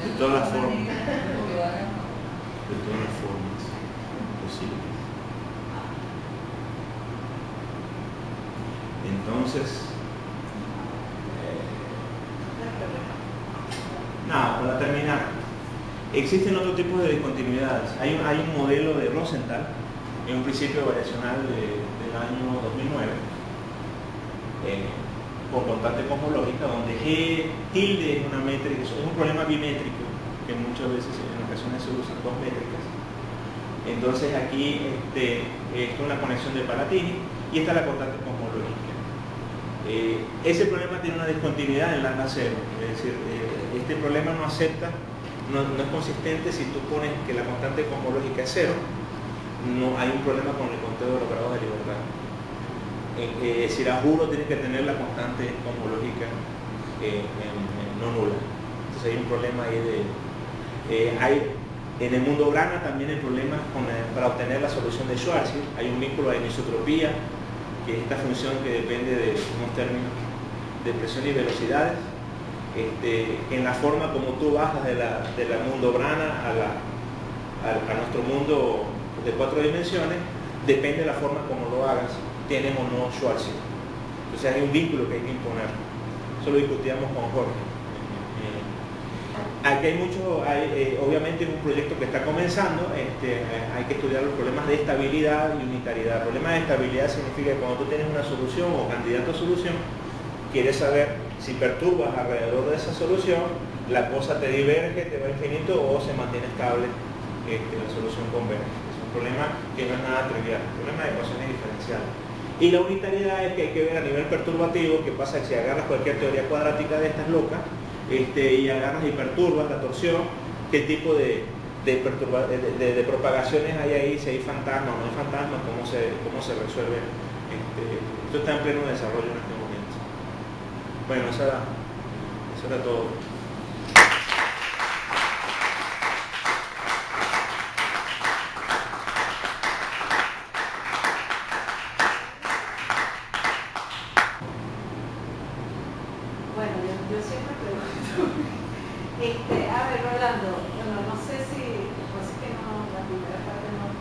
De todas las formas. De todas las formas posibles. Entonces, nada, para terminar, existen otros tipos de discontinuidades. Hay un modelo de Rosenthal, es un principio variacional del año 2009, con constante cosmológica, donde G tilde es una métrica, es un problema bimétrico, que muchas veces en ocasiones se usan dos métricas. Entonces aquí esto es una conexión de Palatini y esta es la constante cosmológica. Ese problema tiene una discontinuidad en lambda cero, es decir, este problema no acepta, no es consistente si tú pones que la constante cosmológica es cero, no hay un problema con el conteo de los grados de libertad. Es decir, a juro tiene que tener la constante cosmológica no nula. Entonces hay un problema ahí en el mundo Grana también hay problemas para obtener la solución de Schwarzschild. Hay un vínculo de anisotropía, que es esta función que depende de unos términos de presión y velocidades. En la forma como tú bajas del mundo Grana a nuestro mundo de 4 dimensiones, depende de la forma como lo hagas, tienes o no Schwarzschild. Entonces hay un vínculo que hay que imponer. Eso lo discutíamos con Jorge. Aquí obviamente es un proyecto que está comenzando, hay que estudiar los problemas de estabilidad y unitariedad. El problema de estabilidad significa que cuando tú tienes una solución o candidato a solución, quieres saber si perturbas alrededor de esa solución, la cosa te diverge, te va a infinito o se mantiene estable la solución converge. Es un problema que no es nada trivial, es un problema de ecuaciones diferenciales. Y la unitariedad es que hay que ver a nivel perturbativo qué pasa si agarras cualquier teoría cuadrática de estas locas y agarras y perturbas la torsión, qué tipo de propagaciones hay ahí, si hay fantasmas o no hay fantasmas, cómo se resuelve. Esto está en pleno desarrollo en este momento. Bueno, eso era todo. Yo siempre pregunto, a ver, Rolando, bueno, no sé si, pues que no, la primera parte no.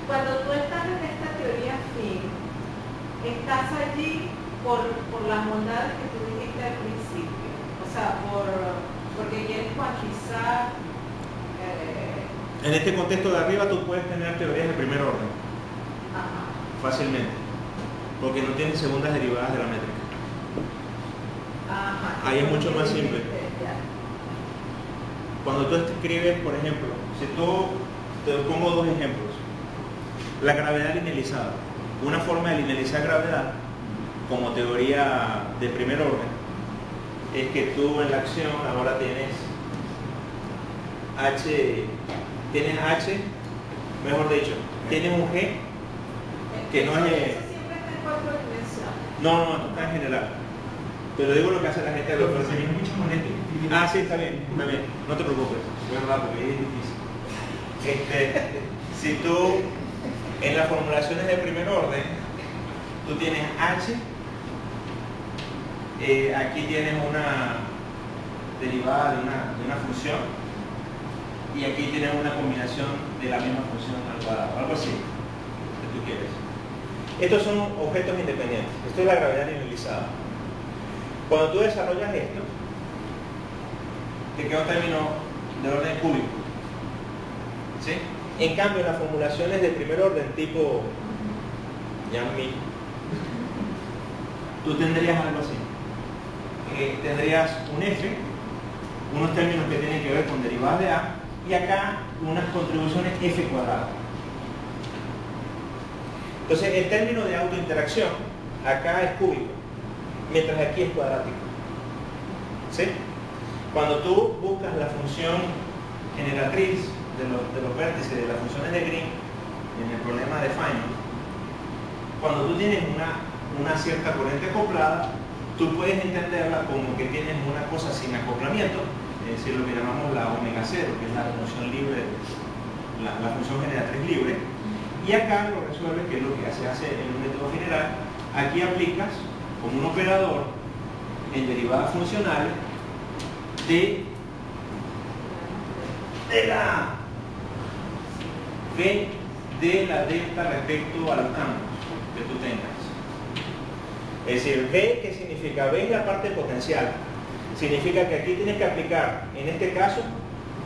Cuando tú estás en esta teoría fin, estás allí por las bondades que tú dijiste al principio, o sea, porque quieres cuantizar. En este contexto de arriba tú puedes tener teorías de primer orden. Ajá. Fácilmente, porque no tienes segundas derivadas de la métrica. Ajá. Ahí es mucho más simple. Cuando tú escribes, por ejemplo, si te pongo dos ejemplos. La gravedad linealizada. Una forma de linealizar gravedad, como teoría de primer orden, es que tú en la acción ahora tienes H, mejor dicho, tienes un G que no es... Eso siempre está en 4 dimensiones. No, esto está en general. Pero digo lo que hace la gente de los procedimientos. Ah, sí, está bien, no te preocupes, es verdad, porque es difícil. Si tú, en las formulaciones de primer orden, tú tienes H, aquí tienes una derivada de una función, y aquí tienes una combinación de la misma función al cuadrado, algo así, que tú quieres. Estos son objetos independientes, esto es la gravedad linealizada. Cuando tú desarrollas esto, te queda un término de orden cúbico. ¿Sí? En cambio, en las formulaciones de primer orden tipo Yang-Mi, tú tendrías algo así. Tendrías un F, unos términos que tienen que ver con derivadas de A, y acá unas contribuciones F cuadrado. Entonces, el término de autointeracción acá es cúbico, mientras aquí es cuadrático. ¿Sí? Cuando tú buscas la función generatriz de los vértices de las funciones de Green en el problema de Feynman, cuando tú tienes una cierta corriente acoplada, tú puedes entenderla como que tienes una cosa sin acoplamiento, es decir, lo que llamamos la omega cero, que es la función libre, la función generatriz libre, y acá lo resuelves, que es lo que se hace en un método general. Aquí aplicas como un operador en derivadas funcionales de la V de la delta respecto a los campos que tú tengas. Es decir, V, ¿qué significa? V es la parte potencial. Significa que aquí tienes que aplicar, en este caso,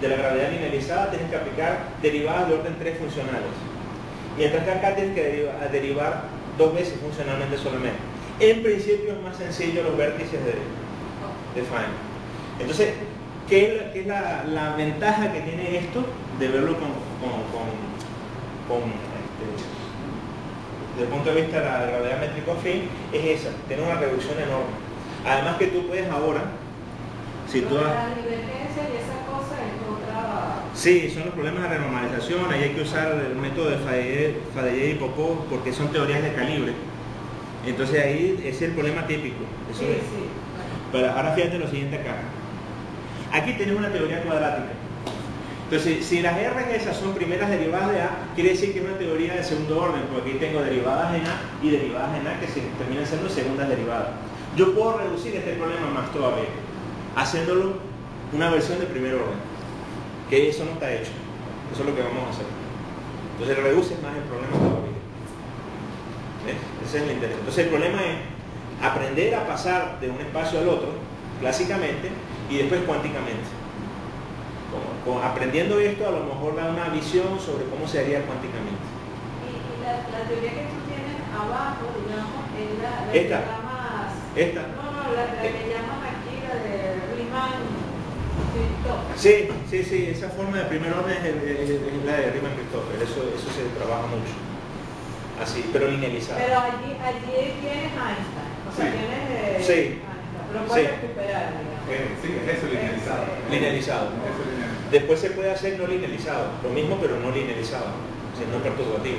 de la gravedad linealizada, tienes que aplicar derivadas de orden 3 funcionales. Mientras que acá tienes que derivar 2 veces funcionalmente solamente. En principio es más sencillo los vértices de Feynman. Entonces, ¿qué es la ventaja que tiene esto de verlo con desde el punto de vista de la gravedad métrico afín, es esa, tiene una reducción enorme. Además que tú puedes ahora, si tú... La divergencia y esa cosa es otra... Sí, son los problemas de renormalización, ahí hay que usar el método de Fadeye y Popov porque son teorías de calibre. Entonces ahí ese es el problema típico. Eso Sí, es. sí. Pero ahora fíjate lo siguiente acá. Aquí tienes una teoría cuadrática. Entonces, si las R en esas son primeras derivadas de A, quiere decir que es una teoría de segundo orden, porque aquí tengo derivadas en A y derivadas en A que se terminan siendo segundas derivadas. Yo puedo reducir este problema más todavía, haciéndolo una versión de primer orden, que eso no está hecho. Eso es lo que vamos a hacer. Entonces reduces más el problema todavía. ¿Ves? Ese es el interés. Entonces el problema es aprender a pasar de un espacio al otro, clásicamente, y después cuánticamente. Aprendiendo esto, a lo mejor da una visión sobre cómo se haría cuánticamente. Y la teoría que tú tienes abajo, digamos, es la Esta. que llamas... Esta. No, la que llamas aquí, la de Riemann-Christopher. Sí, esa forma de primer orden es la de Riemann-Christopher, eso se trabaja mucho. Así, pero linealizado. Pero allí tienes Einstein, o sea, Sí. tienes Sí. Einstein, lo puedes Sí. recuperar, digamos. Sí, es eso, linealizado. Linealizado. Eso linealizado. Después se puede hacer no linealizado, lo mismo pero no linealizado, o sea, no perturbativo.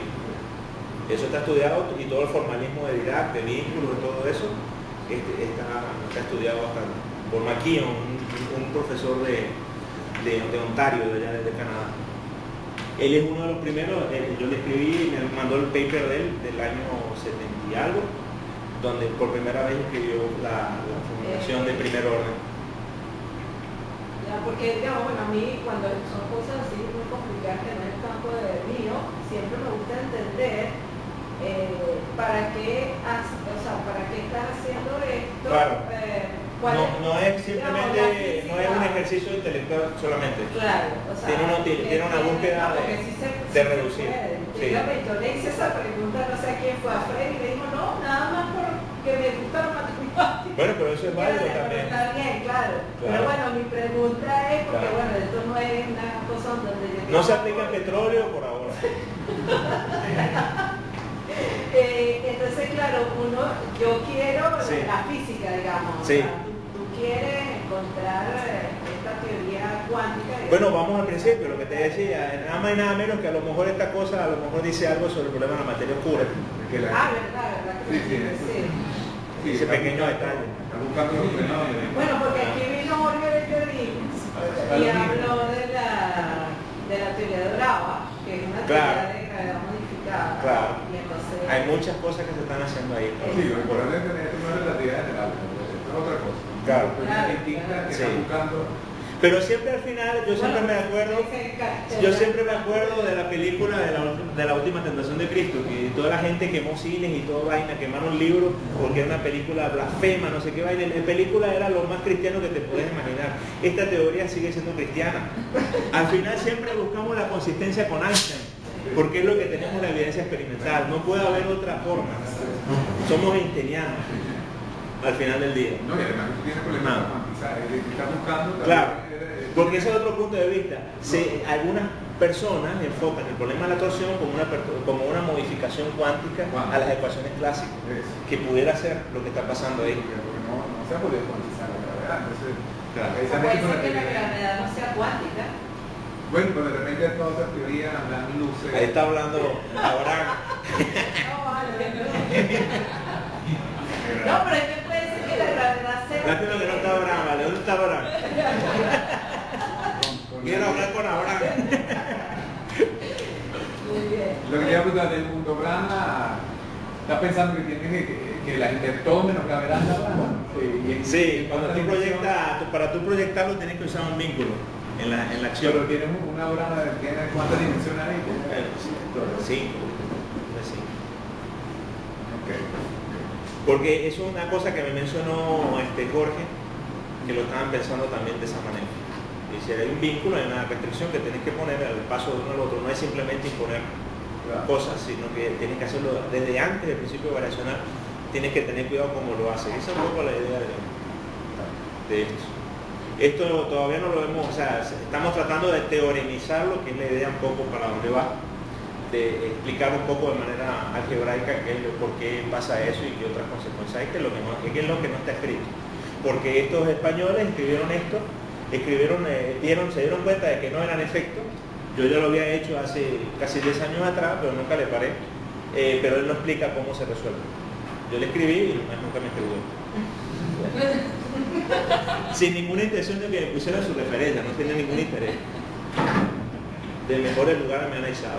Eso está estudiado y todo el formalismo de Dirac, de vínculos, de todo eso, está estudiado bastante. Por McKeon, un profesor de Ontario, de allá de Canadá. Él es uno de los primeros, yo le escribí, me mandó el paper de él del año 70 y algo, donde por primera vez escribió la formulación de primer orden. Ya, porque, digamos, bueno, a mí cuando son cosas así muy complicadas que no es campo de mío, siempre me gusta entender para qué estás haciendo esto. Claro. ¿Cuál No es simplemente, digamos, no es un ejercicio intelectual solamente. Claro, o sea, Tiene una búsqueda de reducir. Sí. Yo le hice esa pregunta, no sé a quién fue, a Fred, y me dijo, no, nada más porque me gusta la matemática. Bueno, pero eso es válido Pero también. está bien, claro. Pero bueno, mi pregunta es, porque Claro. bueno, esto no es una cosa donde yo... No se aplica en petróleo por ahora. Entonces, claro, yo quiero Sí. la física, digamos. Sí. O sea, tú quieres encontrar esta teoría cuántica. digamos. Bueno, vamos al principio, lo que te decía, nada más y nada menos que a lo mejor esta cosa, a lo mejor dice algo sobre el problema de la materia oscura. Verdad, que Sí, sí. Sí, Ese está pequeño buscando- detalle. Está buscando los fenómenos. Bueno, porque aquí vino Jorge Bellorín y habló de la teoría de Brava, que es una Claro. teoría de gravedad modificada. Claro. Y entonces, Hay muchas cosas que se están haciendo ahí. Sí, lo importante es tener esto no es relatividad general, esto es otra cosa. Claro. Una distinta que Sí. está buscando. Pero siempre al final, yo siempre me acuerdo de la película de la última tentación de Cristo, que toda la gente quemó cines y toda vaina, quemaron libros porque era una película blasfema, no sé qué vaina. La película era lo más cristiano que te puedes imaginar. Esta teoría sigue siendo cristiana. Al final siempre buscamos la consistencia con Einstein, porque es lo que tenemos la evidencia experimental. No puede haber otra forma. Somos einsteinianos al final del día. No, y además tú tienes problemas No. de cuantizar, estás buscando. Claro. Porque ese es otro punto de vista. Algunas personas enfocan el problema de la torsión como una modificación cuántica a las ecuaciones clásicas, que pudiera ser lo que está pasando ahí. Porque no se ha podido cuantizar la gravedad. Entonces, Claro. esa puede gente con ser que la teoría- gravedad no sea cuántica. Bueno, pero de repente todas esas teorías dan luces. Ahí está hablando Abraham. No, vale, no, pero es que puede ser que la gravedad sea... Lástima que no está Abraham, ¿vale? ¿Dónde está Abraham? Quiero hablar con Abraham. Muy bien. Lo que quería preguntar del punto Brana, ¿estás pensando que tienes que la todo menos gravedad la Brana? Sí, para tú proyectarlo tienes que usar un vínculo en la acción. Pero tienes una Brana, ¿tienes cuántas dimensiones hay? Sí. Ok. Porque eso es una cosa que me mencionó Jorge, que lo estaban pensando también de esa manera. Dice, hay un vínculo, hay una restricción que tienes que poner al paso de uno al otro. No es simplemente imponer cosas, sino que tienes que hacerlo desde antes del principio variacional. Tienes que tener cuidado cómo lo haces. Esa es un poco la idea de esto. Esto todavía no lo vemos, o sea, estamos tratando de teoremizar lo que es la idea un poco para dónde va. de explicar un poco de manera algebraica por qué pasa eso y qué otras consecuencias hay, que es lo que no está escrito. Porque estos españoles escribieron esto, se dieron cuenta de que no eran efectos. Yo ya lo había hecho hace casi 10 años atrás, pero nunca le paré. Pero él no explica cómo se resuelve. Yo le escribí y nunca me escribió. Sin ninguna intención de que me pusiera su referencia, no tiene ningún interés. De mejores lugares me han echado.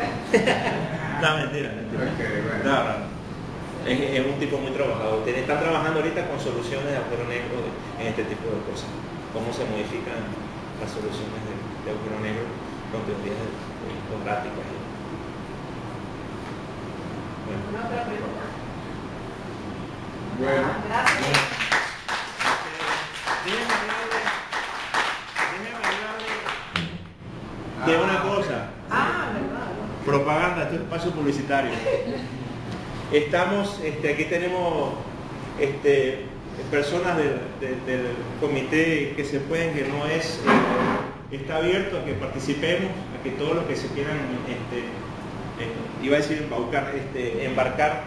No, mentira. Okay, bueno. No. Es un tipo muy trabajador. Están trabajando ahorita con soluciones de agujero negro en este tipo de cosas. Cómo se modifican las soluciones de agujero negro con teorías cuadráticas. Bueno. ¿Una otra pregunta? Bueno. Gracias. Déjeme hablarle de una cosa. Verdad. Propaganda, este es espacio publicitario. Estamos, aquí tenemos personas del comité que se pueden, que no es, está abierto a que participemos, a que todos los que se quieran, iba a decir embarcar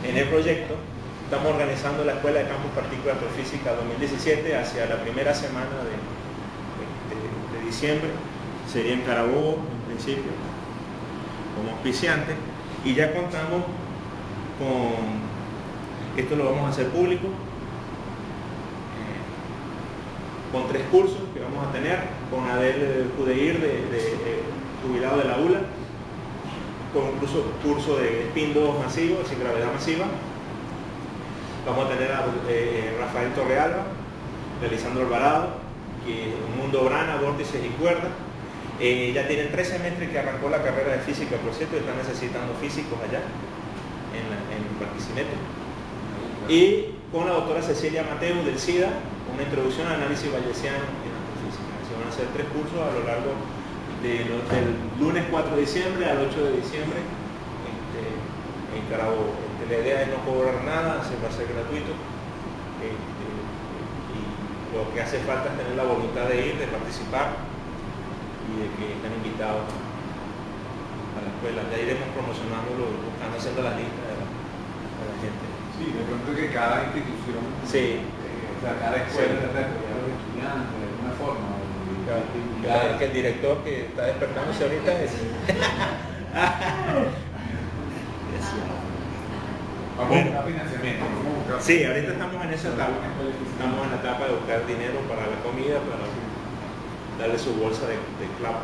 en el proyecto. Estamos organizando la Escuela de Campos Partícula Astrofísica 2017 hacia la primera semana de diciembre. Sería en Carabobo, en principio, como auspiciante. Y ya contamos esto lo vamos a hacer público, con 3 cursos que vamos a tener, con Adel Judeir, jubilado de la ULA, con un curso de spin 2 masivo, sin gravedad masiva. Vamos a tener a Rafael Torrealba, realizando Alvarado, que Mundo Brana, vórtices y cuerdas. Ya tienen 3 semestres que arrancó la carrera de física, por cierto, y están necesitando físicos allá en Barquisimeto. Y con la doctora Cecilia Mateu del SIDA, una introducción al análisis bayesiano en astrofísica. Se van a hacer 3 cursos a lo largo del lunes 4 de diciembre al 8 de diciembre en Carabobo. La idea es no cobrar nada, va a ser gratuito. Y lo que hace falta es tener la voluntad de ir, de participar y de que estén invitados a la escuela. Ya iremos promocionándolo, buscando, haciendo las listas de la gente. Sí, de pronto que cada institución, sí. O sea, cada escuela de apoyar a los estudiantes de alguna forma. Claro, que el director que está despertándose ahorita es... Vamos a buscar financiamiento. Sí, ahorita estamos en esa etapa. Estamos en la etapa de buscar dinero para la comida, para darle su bolsa de clavo.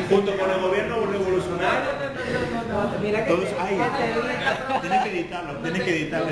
Junto con el gobierno revolucionario. Mira que Todos, tienes que editarlo, tienes que editarlo.